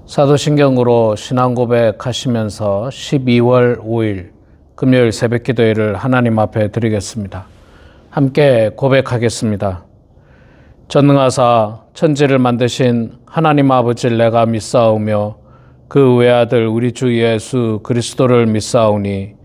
사도신경으로 신앙 고백하시면서 12월 5일 금요일 새벽 기도회를 하나님 앞에 드리겠습니다. 함께 고백하겠습니다. 전능하사 천지를 만드신 하나님 아버지를 내가 믿사오며 그 외아들 우리 주 예수 그리스도를 믿사오니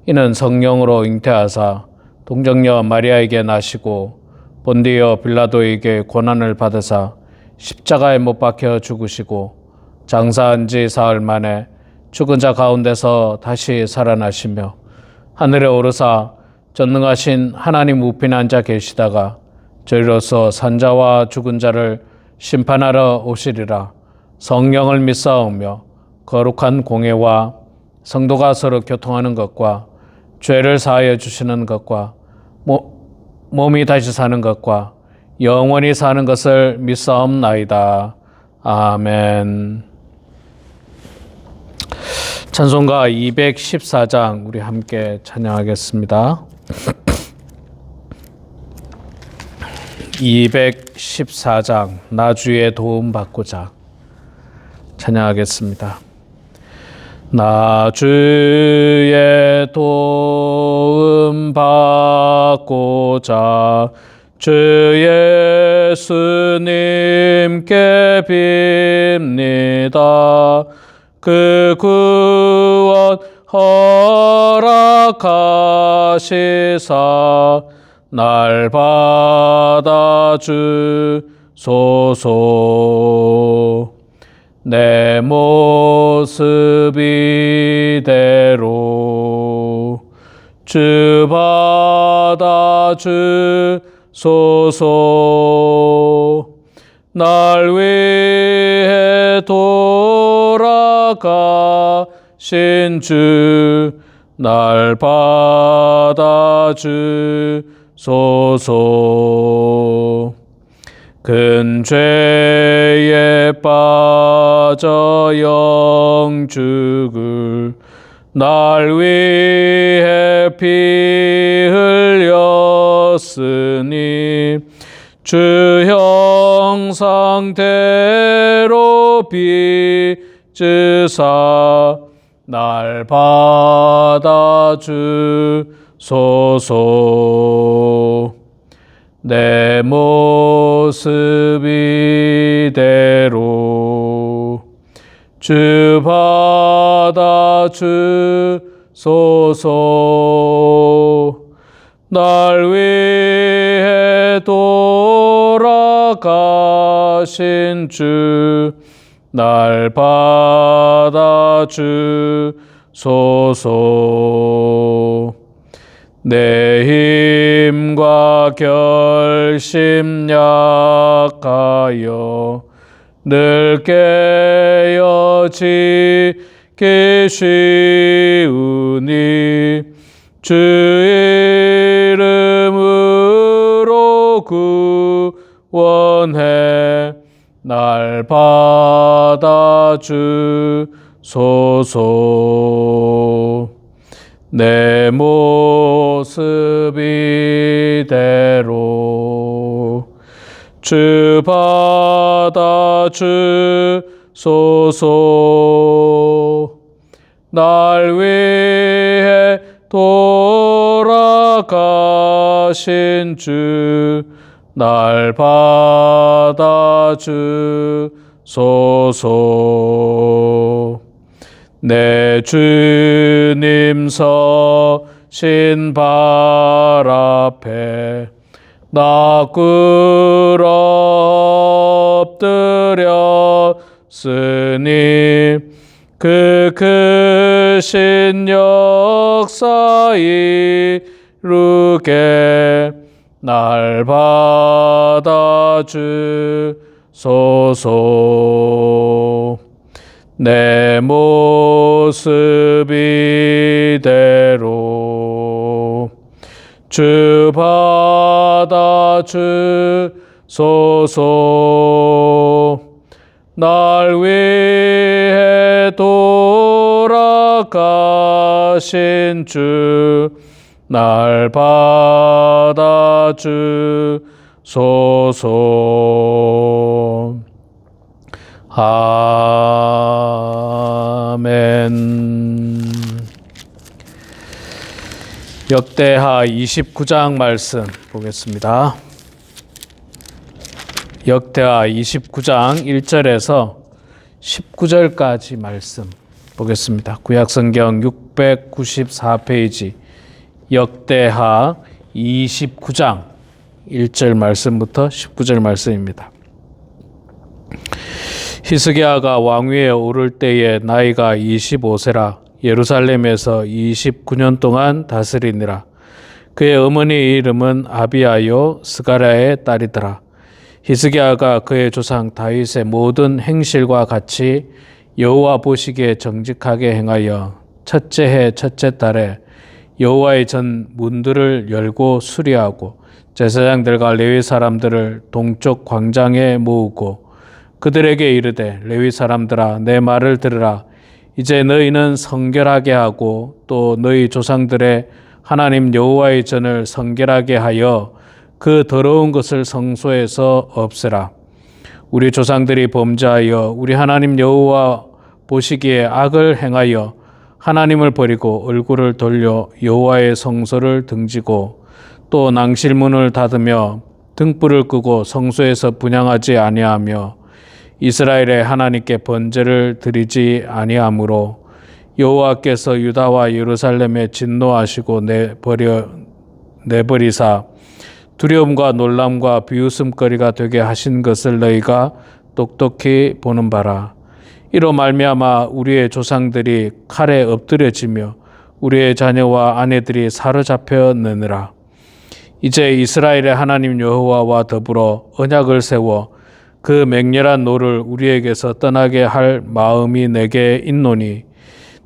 이는 성령으로 잉태하사 동정녀 마리아에게 나시고 본디어 빌라도에게 고난을 받으사 십자가에 못 박혀 죽으시고 장사한 지 사흘 만에 죽은 자 가운데서 다시 살아나시며 하늘에 오르사 전능하신 하나님 우편에 앉아 계시다가 저희로서 산자와 죽은 자를 심판하러 오시리라. 성령을 믿사오며 거룩한 공회와 성도가 서로 교통하는 것과 죄를 사하여 주시는 것과 몸이 다시 사는 것과 영원히 사는 것을 믿사옵나이다. 아멘. 찬송가 214장 우리 함께 찬양하겠습니다. 214장 나 주의 도움 받고자 찬양하겠습니다. 나 주의 도움 받고자 주 예수님께 빕니다. 그 구원 허락하시사 날 받아주소서. 내 모습 이대로 주 받아주소서. 날 위해 돌아가신 주 날 받아주소서. 큰 죄에 빠져 영죽을 날 위해 피 흘렸으니 주 형상대로 빚으사 날 받아주소서. 내 모습 이대로 주 받아주소서. 날 위해 돌아가신 주 날 받아주소서. 내 힘과 결심 약하여 늘 깨어지기 쉬우니 주 이름으로 구원해 날 받아주소서. 내 모습 이대로 주 받아주소서. 날 위해 돌아가신 주 날 받아주소서. 내 주님 서신 발 앞에 나 꿇어 엎드렸으니 그 크신 역사 이루게 날 받아주소서. 내 모습 이대로 주 받아주소서. 날 위해 돌아가신 주 날 받아주소서. 아멘. 아멘. 역대하 29장 말씀 보겠습니다. 역대하 29장 1절에서 19절까지 말씀 보겠습니다. 구약성경 694페이지 역대하 29장 1절 말씀부터 19절 말씀입니다. 히스기야가 왕위에 오를 때에 나이가 25세라 예루살렘에서 29년 동안 다스리니라. 그의 어머니 이름은 아비아요 스가랴의 딸이더라. 히스기야가 그의 조상 다윗의 모든 행실과 같이 여호와 보시기에 정직하게 행하여 첫째 해 첫째 달에 여호와의 전 문들을 열고 수리하고 제사장들과 레위 사람들을 동쪽 광장에 모으고 그들에게 이르되 레위 사람들아 내 말을 들으라. 이제 너희는 성결하게 하고 또 너희 조상들의 하나님 여호와의 전을 성결하게 하여 그 더러운 것을 성소에서 없애라. 우리 조상들이 범죄하여 우리 하나님 여호와 보시기에 악을 행하여 하나님을 버리고 얼굴을 돌려 여호와의 성소를 등지고 또 낭실문을 닫으며 등불을 끄고 성소에서 분향하지 아니하며 이스라엘의 하나님께 번제를 드리지 아니하므로 여호와께서 유다와 예루살렘에 진노하시고 내버리사 두려움과 놀람과 비웃음거리가 되게 하신 것을 너희가 똑똑히 보는 바라. 이로 말미암아 우리의 조상들이 칼에 엎드려지며 우리의 자녀와 아내들이 사로잡혀느니라. 이제 이스라엘의 하나님 여호와와 더불어 언약을 세워 그 맹렬한 노를 우리에게서 떠나게 할 마음이 내게 있노니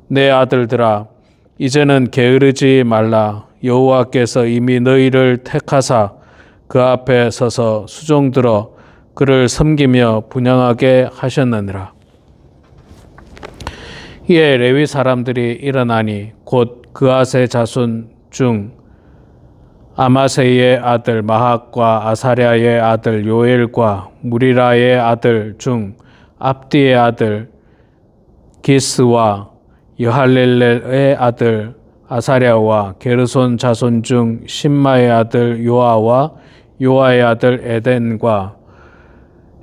내 아들들아 이제는 게으르지 말라. 여호와께서 이미 너희를 택하사 그 앞에 서서 수종들어 그를 섬기며 분향하게 하셨느니라. 이에 레위 사람들이 일어나니 곧 그앗의 자손 중 아마세이의 아들 마학과 아사랴의 아들 요엘과 무리라의 아들 중 압디의 아들 기스와 여할렐레의 아들 아사랴와 게르손 자손 중 심마의 아들 요아와 요아의 아들 에덴과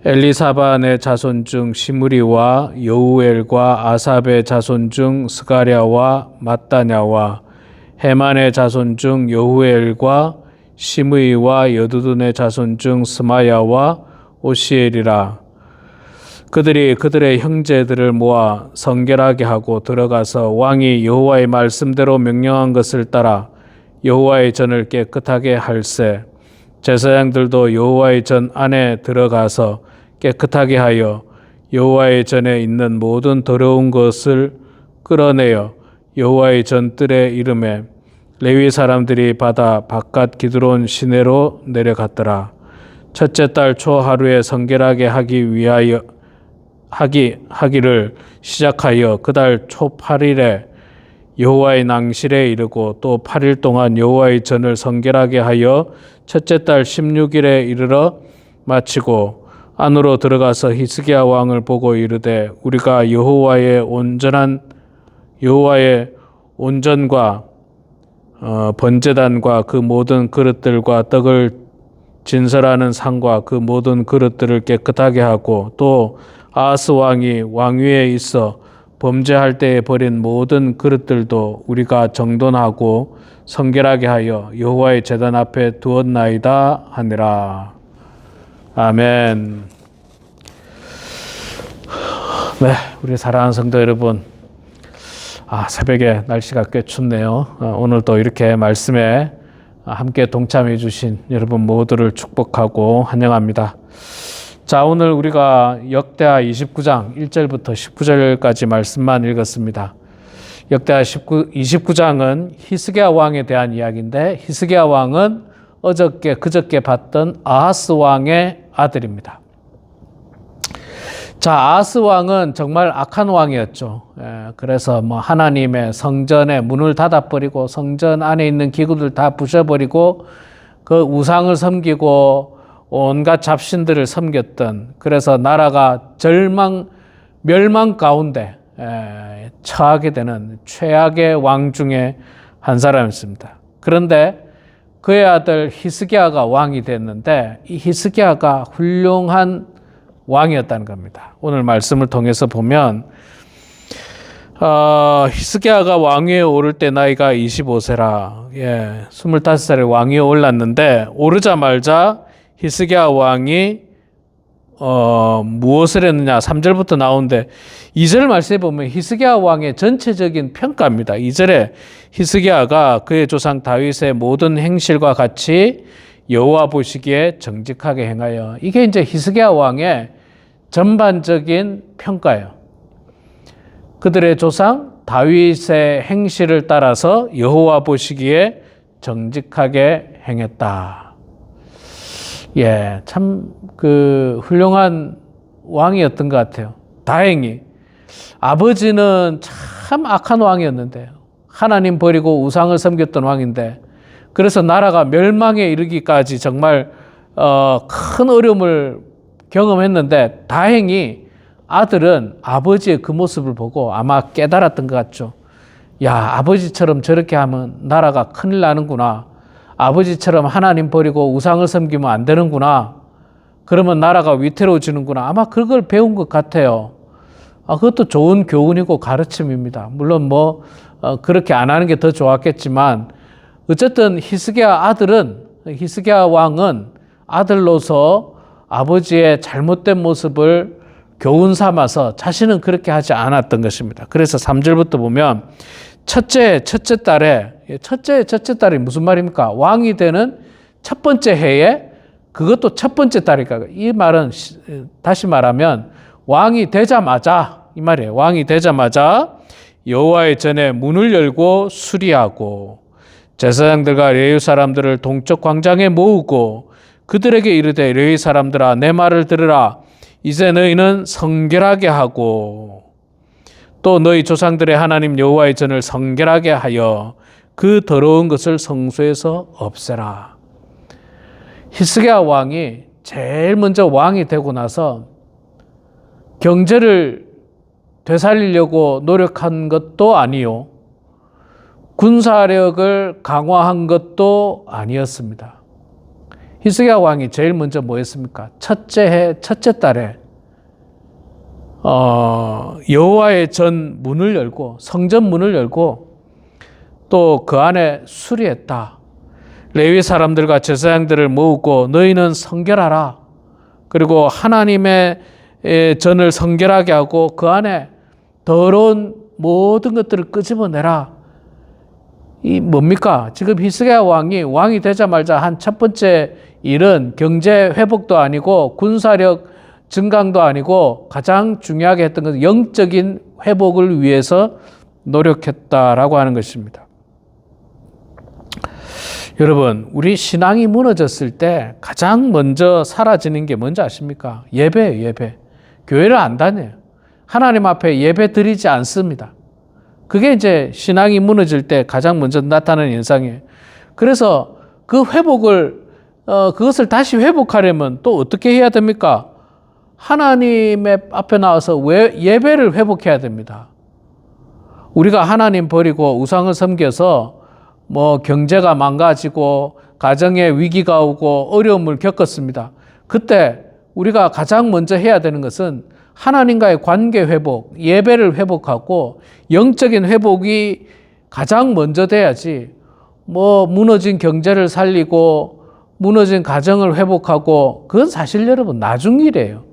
엘리사반의 자손 중 시므리와 여우엘과 아삽의 자손 중 스가랴와 마따냐와 헤만의 자손 중 여후엘과 시므이와 여두둔의 자손 중 스마야와 오시엘이라. 그들이 그들의 형제들을 모아 성결하게 하고 들어가서 왕이 여호와의 말씀대로 명령한 것을 따라 여호와의 전을 깨끗하게 할세. 제사장들도 여호와의 전 안에 들어가서 깨끗하게 하여 여호와의 전에 있는 모든 더러운 것을 끌어내어 여호와의 전뜰에 이름에 레위 사람들이 받아 바깥 기드론 시내로 내려갔더라. 첫째 달 초 하루에 성결하게 하기를 시작하여 그달 초 8일에 여호와의 낭실에 이르고 또 8일 동안 여호와의 전을 성결하게 하여 첫째 달 16일에 이르러 마치고 안으로 들어가서 히스기야 왕을 보고 이르되 우리가 여호와의 온전과 번제단과 그 모든 그릇들과 떡을 진설하는 상과 그 모든 그릇들을 깨끗하게 하고 또 아하스 왕이 왕위에 있어 범죄할 때에 버린 모든 그릇들도 우리가 정돈하고 성결하게 하여 여호와의 제단 앞에 두었나이다 하니라. 아멘. 네, 우리 사랑하는 성도 여러분, 새벽에 날씨가 꽤 춥네요. 오늘도 이렇게 말씀에 함께 동참해 주신 여러분 모두를 축복하고 환영합니다. 자, 오늘 우리가 역대하 29장 1절부터 19절까지 말씀만 읽었습니다. 역대하 29장은 히스기야 왕에 대한 이야기인데 히스기야 왕은 그저께 봤던 아하스 왕의 아들입니다. 자, 아하스 왕은 정말 악한 왕이었죠. 그래서 하나님의 성전의 문을 닫아버리고 성전 안에 있는 기구들 다 부셔버리고 그 우상을 섬기고 온갖 잡신들을 섬겼던, 그래서 나라가 멸망 가운데 처하게 되는 최악의 왕 중에 한 사람이었습니다. 그런데 그의 아들 히스기야가 왕이 됐는데 이 히스기야가 훌륭한 왕이었다는 겁니다. 오늘 말씀을 통해서 보면 히스기야가 왕위에 오를 때 나이가 25세라 25살에 왕위에 올랐는데 오르자마자 히스기야 왕이 무엇을 했느냐 3절부터 나오는데 2절 말씀에 보면 히스기야 왕의 전체적인 평가입니다. 2절에 히스기야가 그의 조상 다윗의 모든 행실과 같이 여호와 보시기에 정직하게 행하여, 이게 이제 히스기야 왕의 전반적인 평가예요. 그들의 조상 다윗의 행실을 따라서 여호와 보시기에 정직하게 행했다. 참 훌륭한 왕이었던 것 같아요. 다행히 아버지는 참 악한 왕이었는데, 하나님 버리고 우상을 섬겼던 왕인데, 그래서 나라가 멸망에 이르기까지 정말 큰 어려움을 경험했는데, 다행히 아들은 아버지의 그 모습을 보고 아마 깨달았던 것 같죠. 아버지처럼 저렇게 하면 나라가 큰일 나는구나. 아버지처럼 하나님 버리고 우상을 섬기면 안 되는구나. 그러면 나라가 위태로워지는구나. 아마 그걸 배운 것 같아요. 그것도 좋은 교훈이고 가르침입니다. 물론 그렇게 안 하는 게 더 좋았겠지만, 어쨌든 히스기야 왕은 아들로서 아버지의 잘못된 모습을 교훈 삼아서 자신은 그렇게 하지 않았던 것입니다. 그래서 3절부터 보면 첫째 딸이 무슨 말입니까? 왕이 되는 첫 번째 해에, 그것도 첫 번째 딸이니까, 이 말은 다시 말하면 왕이 되자마자, 이 말이에요. 왕이 되자마자 여호와의 전에 문을 열고 수리하고 제사장들과 레위 사람들을 동쪽 광장에 모으고 그들에게 이르되, 레위 사람들아 내 말을 들으라. 이제 너희는 성결하게 하고 또 너희 조상들의 하나님 여호와의 전을 성결하게 하여 그 더러운 것을 성소에서 없애라. 히스기야 왕이 제일 먼저 왕이 되고 나서 경제를 되살리려고 노력한 것도 아니요, 군사력을 강화한 것도 아니었습니다. 히스기야 왕이 제일 먼저 뭐 했습니까? 첫째 달에 여호와의 전 문을 열고, 성전 문을 열고 또 그 안에 수리했다. 레위 사람들과 제사장들을 모으고 너희는 성결하라. 그리고 하나님의 전을 성결하게 하고 그 안에 더러운 모든 것들을 끄집어내라. 이 뭡니까? 지금 히스기야 왕이 되자마자 한 첫 번째 일은 경제 회복도 아니고 군사력 증강도 아니고, 가장 중요하게 했던 것은 영적인 회복을 위해서 노력했다라고 하는 것입니다. 여러분, 우리 신앙이 무너졌을 때 가장 먼저 사라지는 게 뭔지 아십니까? 예배예요, 예배. 교회를 안 다녀요. 하나님 앞에 예배 드리지 않습니다. 그게 이제 신앙이 무너질 때 가장 먼저 나타나는 현상이에요. 그래서 그 회복을, 그것을 다시 회복하려면 또 어떻게 해야 됩니까? 하나님의 앞에 나와서 예배를 회복해야 됩니다. 우리가 하나님 버리고 우상을 섬겨서 경제가 망가지고 가정에 위기가 오고 어려움을 겪었습니다. 그때 우리가 가장 먼저 해야 되는 것은 하나님과의 관계 회복, 예배를 회복하고 영적인 회복이 가장 먼저 돼야지, 무너진 경제를 살리고 무너진 가정을 회복하고, 그건 사실 여러분 나중 일이에요.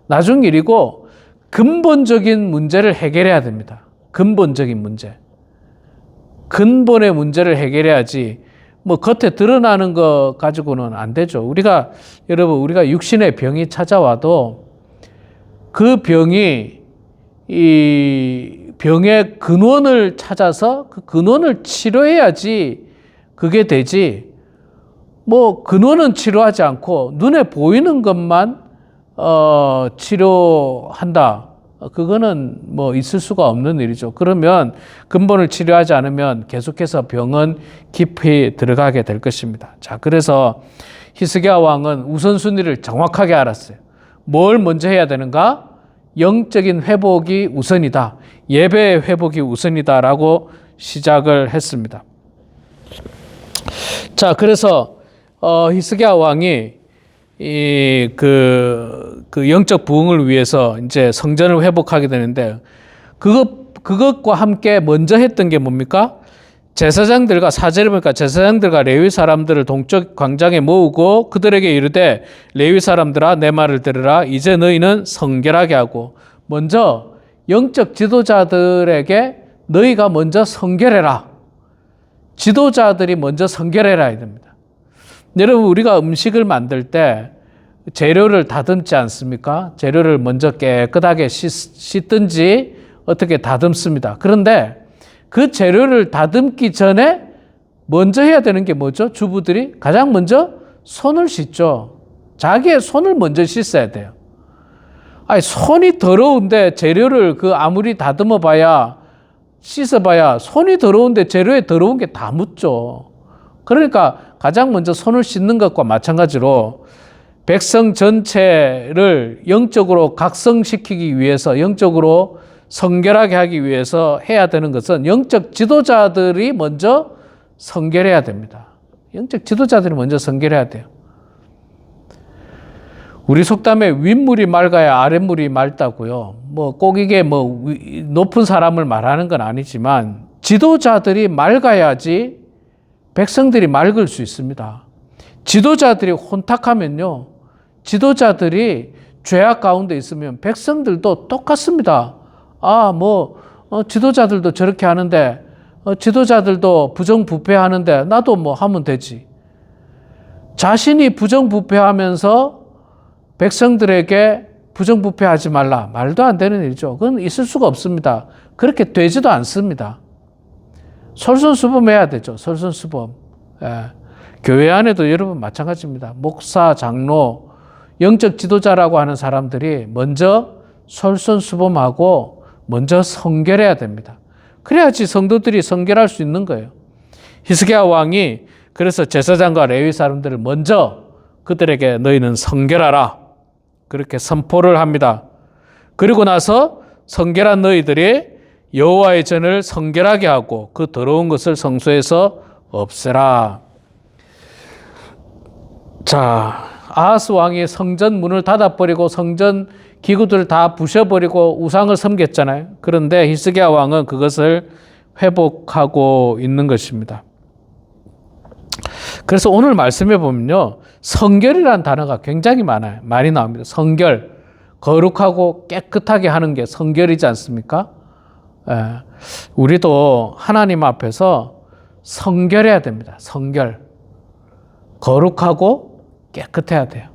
나중 일이고 근본적인 문제를 해결해야 됩니다. 근본적인 문제. 근본의 문제를 해결해야지 겉에 드러나는 거 가지고는 안 되죠. 여러분, 우리가 육신의 병이 찾아와도 그 병이, 이 병의 근원을 찾아서 그 근원을 치료해야지 그게 되지, 근원은 치료하지 않고 눈에 보이는 것만 치료한다. 그거는 있을 수가 없는 일이죠. 그러면 근본을 치료하지 않으면 계속해서 병은 깊이 들어가게 될 것입니다. 자, 그래서 히스기야 왕은 우선순위를 정확하게 알았어요. 뭘 먼저 해야 되는가? 영적인 회복이 우선이다. 예배의 회복이 우선이다라고 시작을 했습니다. 자, 그래서 히스기야 왕이 그 영적 부흥을 위해서 이제 성전을 회복하게 되는데 그것과 함께 먼저 했던 게 뭡니까? 제사장들과 사절에 보니까 제사장들과 레위 사람들을 동쪽 광장에 모으고 그들에게 이르되 레위 사람들아 내 말을 들으라 이제 너희는 성결하게 하고 먼저 영적 지도자들에게 너희가 먼저 성결해라. 지도자들이 먼저 성결해라 해야 됩니다. 여러분 우리가 음식을 만들 때 재료를 다듬지 않습니까? 재료를 먼저 깨끗하게 씻든지 어떻게 다듬습니다. 그런데 그 재료를 다듬기 전에 먼저 해야 되는 게 뭐죠? 주부들이 가장 먼저 손을 씻죠. 자기의 손을 먼저 씻어야 돼요. 아니, 손이 더러운데 재료를 아무리 다듬어 봐야 씻어봐야 손이 더러운데 재료에 더러운 게 다 묻죠. 그러니까 가장 먼저 손을 씻는 것과 마찬가지로 백성 전체를 영적으로 각성시키기 위해서 영적으로 성결하게 하기 위해서 해야 되는 것은 영적 지도자들이 먼저 성결해야 됩니다. 영적 지도자들이 먼저 성결해야 돼요. 우리 속담에 윗물이 맑아야 아랫물이 맑다고요. 꼭 이게 높은 사람을 말하는 건 아니지만 지도자들이 맑아야지 백성들이 맑을 수 있습니다. 지도자들이 혼탁하면요. 지도자들이 죄악 가운데 있으면 백성들도 똑같습니다. 지도자들도 저렇게 하는데, 지도자들도 부정부패하는데, 나도 하면 되지. 자신이 부정부패하면서 백성들에게 부정부패하지 말라. 말도 안 되는 일이죠. 그건 있을 수가 없습니다. 그렇게 되지도 않습니다. 솔선수범해야 되죠. 솔선수범. 예. 교회 안에도 여러분 마찬가지입니다. 목사, 장로, 영적 지도자라고 하는 사람들이 먼저 솔선수범하고 먼저 성결해야 됩니다. 그래야지 성도들이 성결할 수 있는 거예요. 히스기야 왕이 그래서 제사장과 레위 사람들을 먼저 그들에게 너희는 성결하라. 그렇게 선포를 합니다. 그리고 나서 성결한 너희들이 여호와의 전을 성결하게 하고 그 더러운 것을 성소에서 없애라. 자, 아하스 왕이 성전 문을 닫아버리고 성전 기구들을 다 부셔버리고 우상을 섬겼잖아요. 그런데 히스기야 왕은 그것을 회복하고 있는 것입니다. 그래서 오늘 말씀해 보면요. 성결이라는 단어가 굉장히 많이 나옵니다. 성결, 거룩하고 깨끗하게 하는 게 성결이지 않습니까? 우리도 하나님 앞에서 성결해야 됩니다. 성결. 거룩하고 깨끗해야 돼요.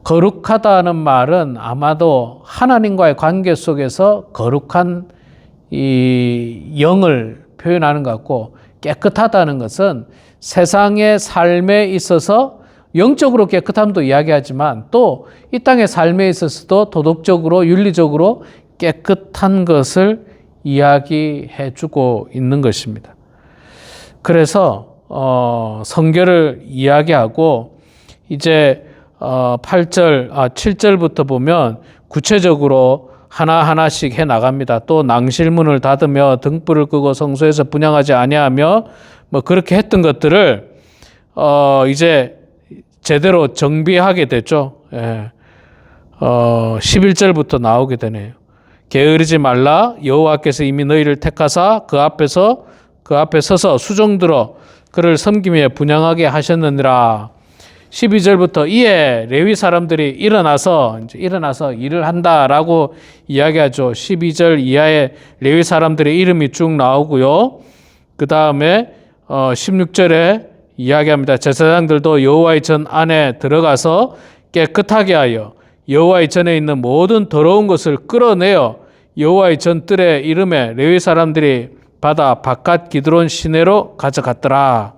거룩하다는 말은 아마도 하나님과의 관계 속에서 거룩한 이 영을 표현하는 것 같고, 깨끗하다는 것은 세상의 삶에 있어서 영적으로 깨끗함도 이야기하지만 또 이 땅의 삶에 있어서도 도덕적으로 윤리적으로 깨끗한 것을 이야기해주고 있는 것입니다. 그래서 성결을 이야기하고 이제 7절부터 보면 구체적으로 하나하나씩 해 나갑니다. 또 낭실문을 닫으며 등불을 끄고 성소에서 분향하지 아니하며 그렇게 했던 것들을 이제 제대로 정비하게 됐죠. 11절부터 나오게 되네요. 게으르지 말라. 여호와께서 이미 너희를 택하사 그 앞에 서서 수종들어 그를 섬기며 분향하게 하셨느니라. 12절부터 이에 레위 사람들이 일어나서 일을 한다라고 이야기하죠. 12절 이하에 레위 사람들의 이름이 쭉 나오고요. 그 다음에 16절에 이야기합니다. 제사장들도 여호와의 전 안에 들어가서 깨끗하게 하여 여호와의 전에 있는 모든 더러운 것을 끌어내어 여호와의 전 뜰에 이름에 레위 사람들이 받아 바깥 기드론 시내로 가져갔더라.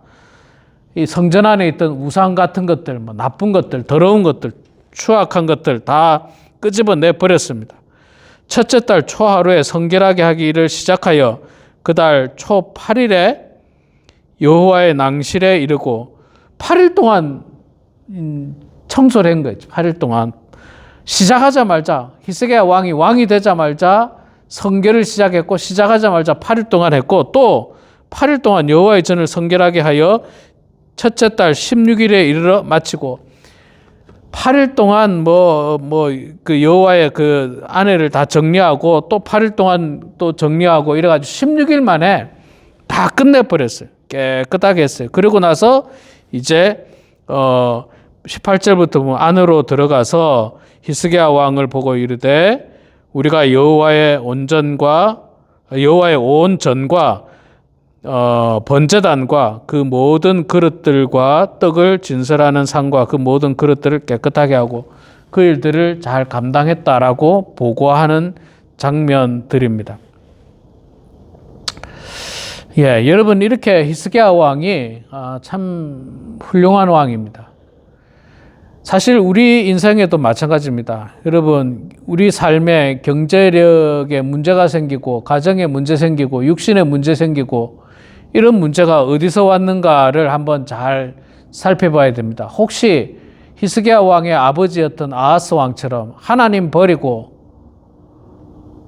이 성전 안에 있던 우상 같은 것들, 나쁜 것들, 더러운 것들, 추악한 것들 다 끄집어내 버렸습니다. 첫째 달 초하루에 성결하게 하기를 시작하여 그 달 초 8일에 여호와의 낭실에 이르고 8일 동안 청소를 한 거죠. 8일 동안 시작하자마자 히스기야 왕이 되자마자 성결을 시작했고 시작하자마자 8일 동안 했고 또 8일 동안 여호와의 전을 성결하게 하여 첫째 달 16일에 이르러 마치고 8일 동안 그 여호와의 그 안회를 다 정리하고 또 8일 동안 또 정리하고 이래가지고 16일 만에 다 끝내버렸어요. 깨끗하게 했어요. 그리고 나서 이제 18절부터 보면 안으로 들어가서 히스기야 왕을 보고 이르되 우리가 여호와의 온 전과 번제단과 그 모든 그릇들과 떡을 진설하는 상과 그 모든 그릇들을 깨끗하게 하고 그 일들을 잘 감당했다라고 보고하는 장면들입니다. 예, 여러분 이렇게 히스기야 왕이 참 훌륭한 왕입니다. 사실 우리 인생에도 마찬가지입니다. 여러분 우리 삶에 경제력에 문제가 생기고 가정에 문제 생기고 육신에 문제 생기고 이런 문제가 어디서 왔는가를 한번 잘 살펴봐야 됩니다. 혹시 히스기야 왕의 아버지였던 아하스 왕처럼 하나님 버리고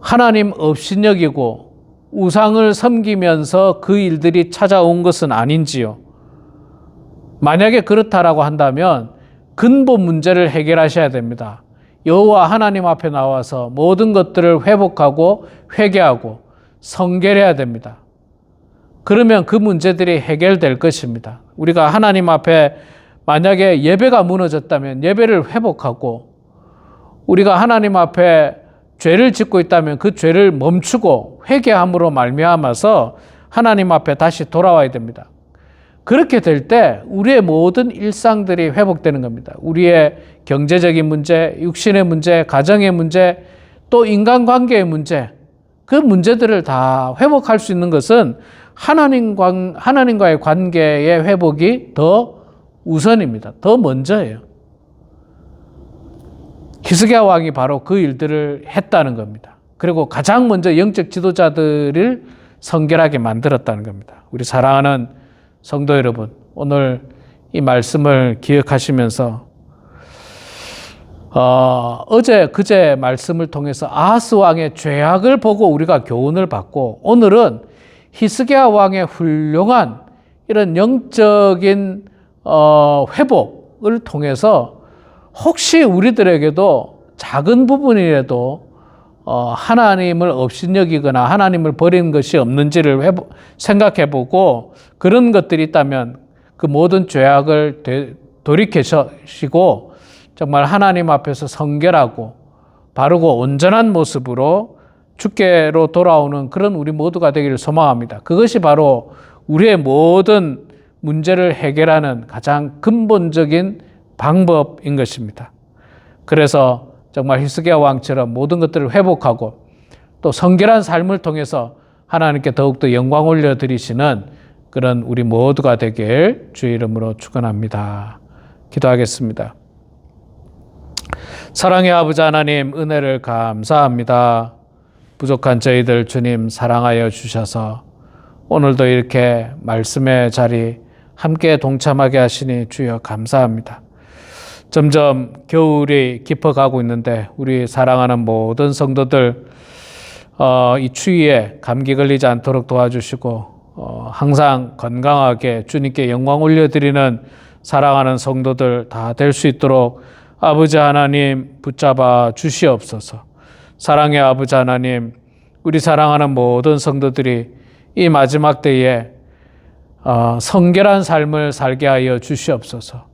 하나님 업신여기고 우상을 섬기면서 그 일들이 찾아온 것은 아닌지요? 만약에 그렇다라고 한다면 근본 문제를 해결하셔야 됩니다. 여호와 하나님 앞에 나와서 모든 것들을 회복하고 회개하고 성결해야 됩니다. 그러면 그 문제들이 해결될 것입니다. 우리가 하나님 앞에 만약에 예배가 무너졌다면 예배를 회복하고 우리가 하나님 앞에 죄를 짓고 있다면 그 죄를 멈추고 회개함으로 말미암아서 하나님 앞에 다시 돌아와야 됩니다. 그렇게 될 때 우리의 모든 일상들이 회복되는 겁니다. 우리의 경제적인 문제, 육신의 문제, 가정의 문제, 또 인간관계의 문제, 그 문제들을 다 회복할 수 있는 것은 하나님과의 관계의 회복이 더 우선입니다. 더 먼저예요. 히스기야 왕이 바로 그 일들을 했다는 겁니다. 그리고 가장 먼저 영적 지도자들을 성결하게 만들었다는 겁니다. 우리 사랑하는 성도 여러분, 오늘 이 말씀을 기억하시면서 그제 말씀을 통해서 아하스 왕의 죄악을 보고 우리가 교훈을 받고 오늘은 히스기야 왕의 훌륭한 이런 영적인 회복을 통해서 혹시 우리들에게도 작은 부분이라도 하나님을 업신여기거나 하나님을 버리는 것이 없는지를 생각해보고 그런 것들이 있다면 그 모든 죄악을 돌이키시고 정말 하나님 앞에서 성결하고 바르고 온전한 모습으로 주께로 돌아오는 그런 우리 모두가 되기를 소망합니다. 그것이 바로 우리의 모든 문제를 해결하는 가장 근본적인 방법인 것입니다. 그래서 정말 히스기야 왕처럼 모든 것들을 회복하고 또 성결한 삶을 통해서 하나님께 더욱더 영광 올려드리시는 그런 우리 모두가 되길 주의 이름으로 축원합니다. 기도하겠습니다. 사랑의 아버지 하나님, 은혜를 감사합니다. 부족한 저희들 주님 사랑하여 주셔서 오늘도 이렇게 말씀의 자리 함께 동참하게 하시니 주여 감사합니다. 점점 겨울이 깊어가고 있는데 우리 사랑하는 모든 성도들 이 추위에 감기 걸리지 않도록 도와주시고 항상 건강하게 주님께 영광 올려드리는 사랑하는 성도들 다 될 수 있도록 아버지 하나님 붙잡아 주시옵소서. 사랑의 아버지 하나님, 우리 사랑하는 모든 성도들이 이 마지막 때에 성결한 삶을 살게 하여 주시옵소서.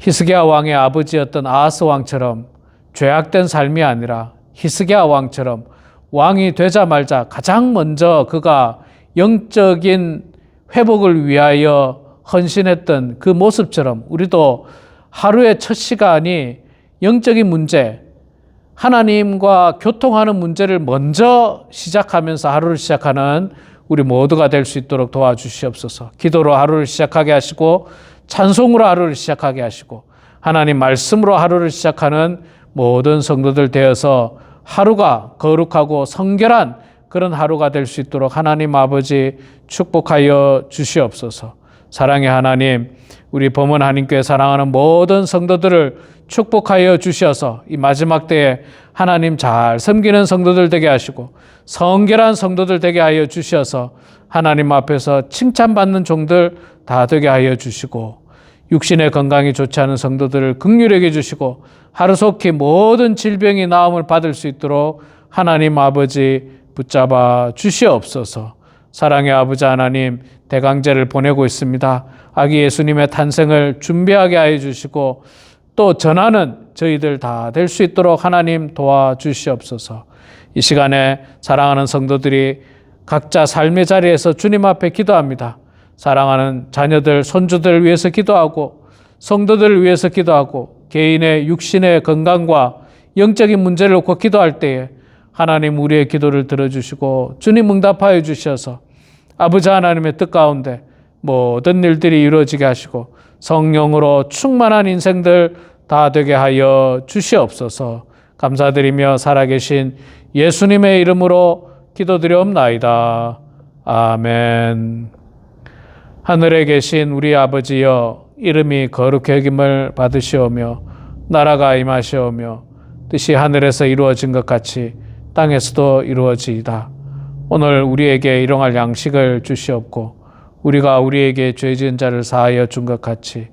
히스기야 왕의 아버지였던 아하스 왕처럼 죄악된 삶이 아니라 히스기야 왕처럼 왕이 되자마자 가장 먼저 그가 영적인 회복을 위하여 헌신했던 그 모습처럼 우리도 하루의 첫 시간이 영적인 문제, 하나님과 교통하는 문제를 먼저 시작하면서 하루를 시작하는 우리 모두가 될 수 있도록 도와주시옵소서. 기도로 하루를 시작하게 하시고 찬송으로 하루를 시작하게 하시고 하나님 말씀으로 하루를 시작하는 모든 성도들 되어서 하루가 거룩하고 성결한 그런 하루가 될 수 있도록 하나님 아버지 축복하여 주시옵소서. 사랑의 하나님, 우리 범원 한인교회 사랑하는 모든 성도들을 축복하여 주셔서 이 마지막 때에 하나님 잘 섬기는 성도들 되게 하시고 성결한 성도들 되게 하여 주셔서 하나님 앞에서 칭찬받는 종들 다 되게 하여 주시고 육신의 건강이 좋지 않은 성도들을 긍휼하게 주시고 하루속히 모든 질병이 나음을 받을 수 있도록 하나님 아버지 붙잡아 주시옵소서. 사랑의 아버지 하나님, 대강제를 보내고 있습니다. 아기 예수님의 탄생을 준비하게 하여 주시고 또 전하는 저희들 다 될 수 있도록 하나님 도와주시옵소서. 이 시간에 사랑하는 성도들이 각자 삶의 자리에서 주님 앞에 기도합니다. 사랑하는 자녀들, 손주들을 위해서 기도하고 성도들을 위해서 기도하고 개인의 육신의 건강과 영적인 문제를 놓고 기도할 때에 하나님 우리의 기도를 들어주시고 주님 응답하여 주셔서 아버지 하나님의 뜻 가운데 모든 일들이 이루어지게 하시고 성령으로 충만한 인생들 다 되게 하여 주시옵소서. 감사드리며 살아계신 예수님의 이름으로 기도드리옵나이다. 아멘. 하늘에 계신 우리 아버지여, 이름이 거룩히 여김을 받으시오며 나라가 임하시오며 뜻이 하늘에서 이루어진 것 같이 땅에서도 이루어지이다. 오늘 우리에게 일용할 양식을 주시옵고 우리가 우리에게 죄 지은 자를 사하여 준 것 같이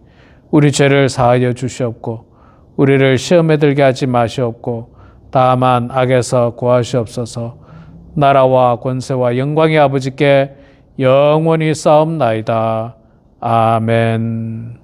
우리 죄를 사하여 주시옵고 우리를 시험에 들게 하지 마시옵고 다만 악에서 구하시옵소서. 나라와 권세와 영광의 아버지께 영원히 싸움나이다. 아멘.